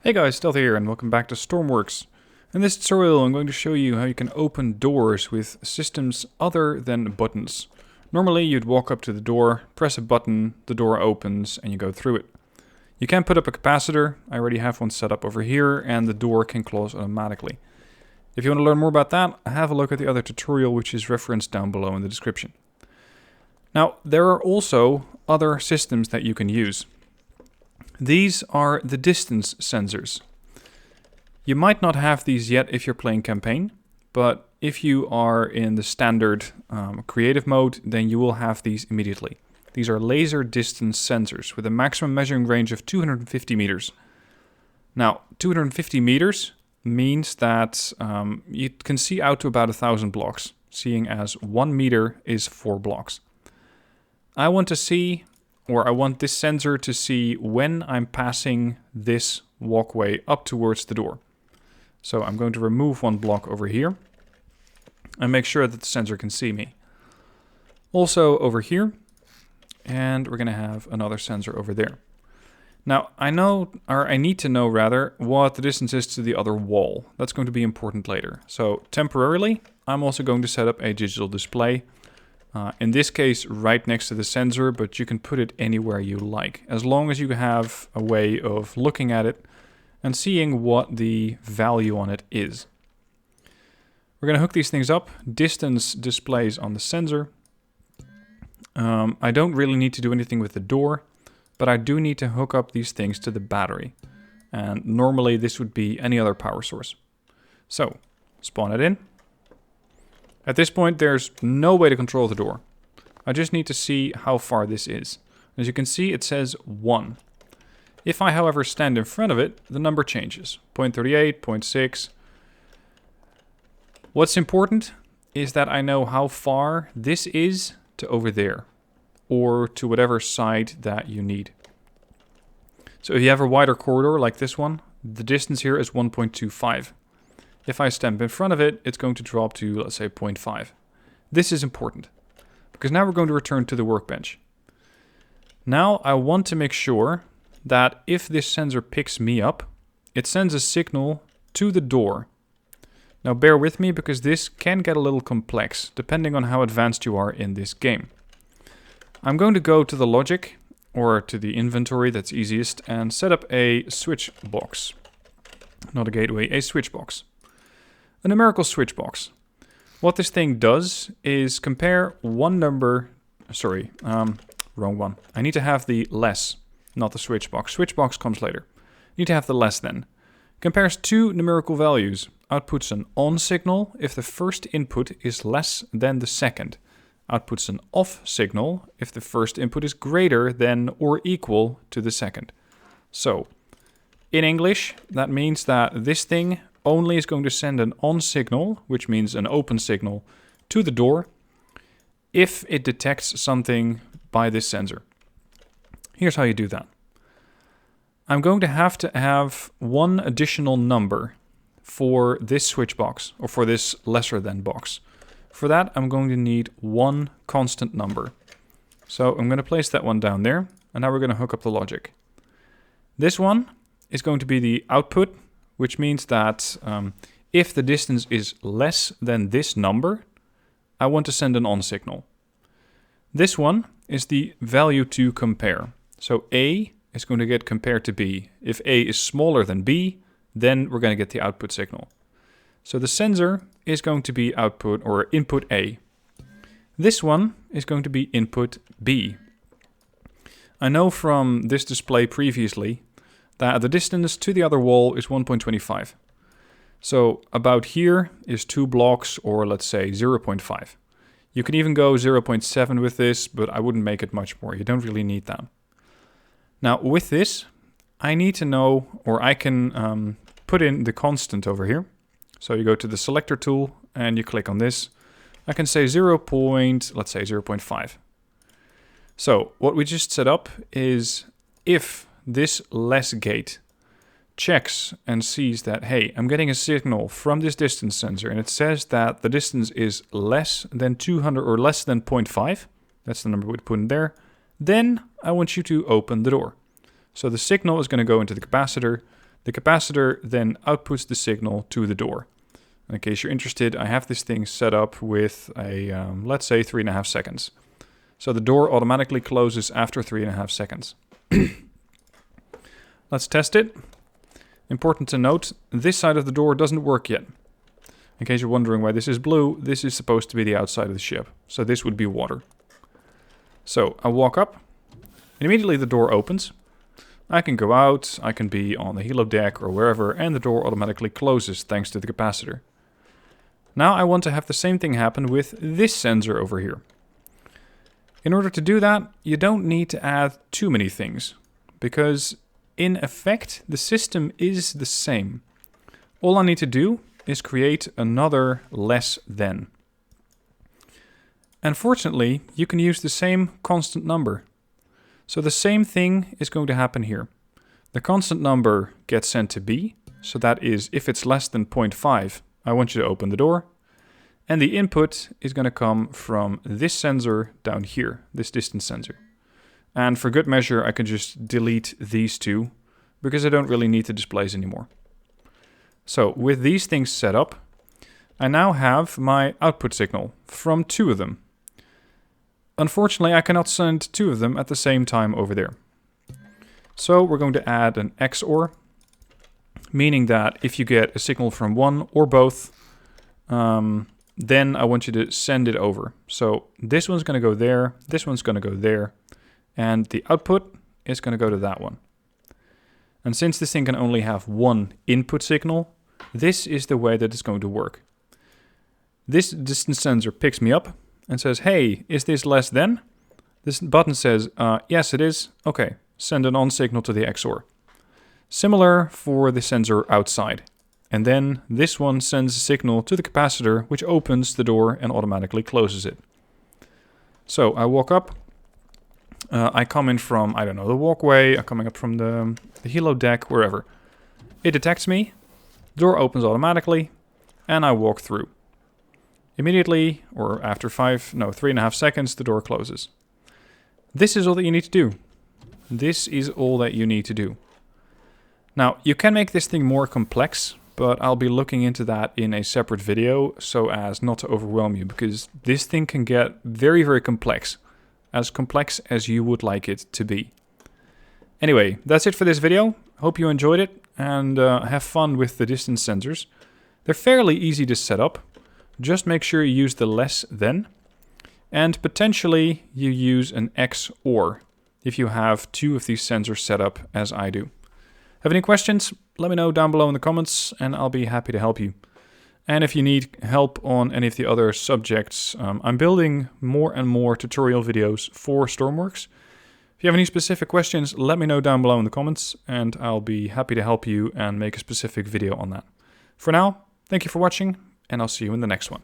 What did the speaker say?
Hey guys, Stealth here and welcome back to Stormworks. In this tutorial I'm going to show you how you can open doors with systems other than buttons. Normally you'd walk up to the door, press a button, the door opens and you go through it. You can put up a capacitor, I already have one set up over here, and the door can close automatically. If you want to learn more about that, have a look at the other tutorial which is referenced down below in the description. Now there are also other systems that you can use. These are the distance sensors. You might not have these yet if you're playing campaign, but if you are in the standard creative mode, then you will have these immediately. These are laser distance sensors with a maximum measuring range of 250 meters. Now, 250 meters means that you can see out to about 1,000 blocks, seeing as 1 meter is 4 blocks. I want this sensor to see when I'm passing this walkway up towards the door. So I'm going to remove one block over here and make sure that the sensor can see me. Also over here, and we're going to have another sensor over there. Now I need to know what the distance is to the other wall. That's going to be important later. So temporarily, I'm also going to set up a digital display. In this case, right next to the sensor, but you can put it anywhere you like, as long as you have a way of looking at it and seeing what the value on it is. We're going to hook these things up, distance displays on the sensor. I don't really need to do anything with the door, but I do need to hook up these things to the battery. And normally this would be any other power source. So, spawn it in. At this point, there's no way to control the door. I just need to see how far this is. As you can see, it says 1. If I, however, stand in front of it, the number changes. 0.38, 0.6. What's important is that I know how far this is to over there, or to whatever side that you need. So if you have a wider corridor like this one, the distance here is 1.25. If I stand in front of it, it's going to drop to, let's say, 0.5. This is important, because now we're going to return to the workbench. Now I want to make sure that if this sensor picks me up, it sends a signal to the door. Now bear with me, because this can get a little complex, depending on how advanced you are in this game. I'm going to go to the logic, or to the inventory, that's easiest, and set up a switch box. Not a gateway, a switch box. A numerical switch box. What this thing does is compare one number... wrong one. I need to have the less, not the switch box. Switch box comes later. Need to have the less then. Compares two numerical values. Outputs an on signal if the first input is less than the second. Outputs an off signal if the first input is greater than or equal to the second. So, in English, that means that this thing only is going to send an on signal, which means an open signal, to the door if it detects something by this sensor. Here's how you do that. I'm going to have one additional number for this switch box, or for this lesser than box. For that, I'm going to need one constant number. So I'm going to place that one down there, and now we're going to hook up the logic. This one is going to be the output, which means that if the distance is less than this number, I want to send an on signal. This one is the value to compare. So A is going to get compared to B. If A is smaller than B, then we're going to get the output signal. So the sensor is going to be output or input A. This one is going to be input B. I know from this display previously that the distance to the other wall is 1.25. So about here is 2 blocks, or let's say 0.5. You can even go 0.7 with this, but I wouldn't make it much more. You don't really need that. Now with this, I need to know, or I can put in the constant over here. So you go to the selector tool and you click on this. I can say let's say 0.5. So what we just set up is if this less gate checks and sees that, hey, I'm getting a signal from this distance sensor and it says that the distance is less than 200 or less than 0.5, that's the number we'd put in there, then I want you to open the door. So the signal is going to go into the capacitor, The capacitor then outputs the signal to the door. In case you're interested, I have this thing set up with a, let's say 3.5 seconds. So the door automatically closes after 3.5 seconds. Let's test it. Important to note, this side of the door doesn't work yet. In case you're wondering why this is blue, this is supposed to be the outside of the ship. So this would be water. So I walk up, and immediately the door opens. I can go out, I can be on the helo deck or wherever, and the door automatically closes thanks to the capacitor. Now I want to have the same thing happen with this sensor over here. In order to do that, you don't need to add too many things, because in effect, the system is the same. All I need to do is create another less than. And fortunately, you can use the same constant number. So the same thing is going to happen here. The constant number gets sent to B, so that is if it's less than 0.5, I want you to open the door. And the input is going to come from this sensor down here, this distance sensor. And for good measure, I can just delete these two, because I don't really need the displays anymore. So with these things set up, I now have my output signal from 2 of them. Unfortunately, I cannot send 2 of them at the same time over there. So we're going to add an XOR, meaning that if you get a signal from one or both, then I want you to send it over. So this one's going to go there, this one's going to go there, and the output is going to go to that one. And since this thing can only have one input signal, this is the way that it's going to work. This distance sensor picks me up and says, hey, is this less than? This button says, yes it is. Okay, send an on signal to the XOR. Similar for the sensor outside. And then this one sends a signal to the capacitor, which opens the door and automatically closes it. So I walk up. I come in from, I don't know, the walkway. I'm coming up from the helo deck, wherever. It detects me. Door opens automatically. And I walk through. Immediately, or after 3.5 seconds, the door closes. This is all that you need to do. This is all that you need to do. Now, you can make this thing more complex, but I'll be looking into that in a separate video so as not to overwhelm you, because this thing can get very, very complex as you would like it to be. Anyway, that's it for this video. Hope you enjoyed it and have fun with the distance sensors. They're fairly easy to set up. Just make sure you use the less than, and potentially you use an XOR if you have 2 of these sensors set up as I do. Have any questions? Let me know down below in the comments and I'll be happy to help you. And if you need help on any of the other subjects, I'm building more and more tutorial videos for Stormworks. If you have any specific questions, let me know down below in the comments and I'll be happy to help you and make a specific video on that. For now, thank you for watching, and I'll see you in the next one.